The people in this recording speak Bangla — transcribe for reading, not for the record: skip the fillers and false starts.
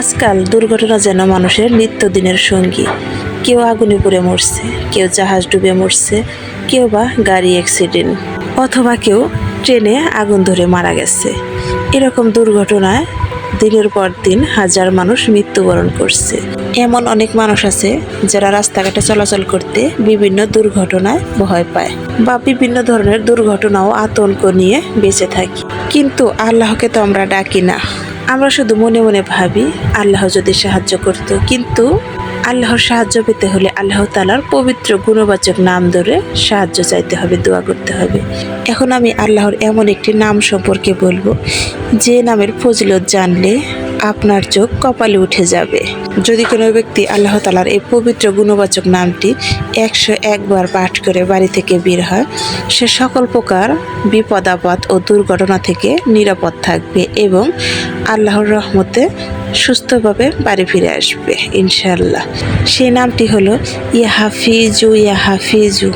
আজকাল দুর্ঘটনা যেন মানুষের নিত্যদিনের সঙ্গী। কেউ আগুনে পুড়ে মরছে, কেউ জাহাজ ডুবে মরছে, কেউ বা গাড়ি অ্যাক্সিডেন্ট, অথবা কেউ ট্রেনে আগুন ধরে মারা গেছে। এরকম দুর্ঘটনায় দিনের পর দিন হাজার মানুষ মৃত্যুবরণ করছে। এমন অনেক মানুষ আছে যারা রাস্তাঘাটে চলাচল করতে বিভিন্ন দুর্ঘটনায় ভয় পায় বা বিভিন্ন ধরনের দুর্ঘটনাও আতঙ্ক নিয়ে বেঁচে থাকি। কিন্তু আল্লাহকে তো আমরা ডাকি না, আমরা শুধু মনে মনে ভাবি আল্লাহ যদি সাহায্য করত। কিন্তু আল্লাহর সাহায্য পেতে হলে আল্লাহ তাআলার পবিত্র গুণবাচক নাম ধরে সাহায্য চাইতে হবে, দোয়া করতে হবে। এখন আমি আল্লাহর এমন একটি নাম সম্পর্কে বলবো, যে নামের ফজিলত জানলে আপনার চোখ কপালে উঠে যাবে। যদি কোনো ব্যক্তি আল্লাহ তাআলার এই পবিত্র গুণবাচক নামটি 101 বার পাঠ করে বাড়ি থেকে বের হয়, সে সকল প্রকার বিপদ আপদ ও দুর্ঘটনা থেকে নিরাপদ থাকবে এবং আল্লাহর রহমতে সুস্থভাবে বাড়ি ফিরে আসবে ইনশাআল্লাহ। সেই নামটি হলো ইয়া হাফিজু ইয়া হাফিজু।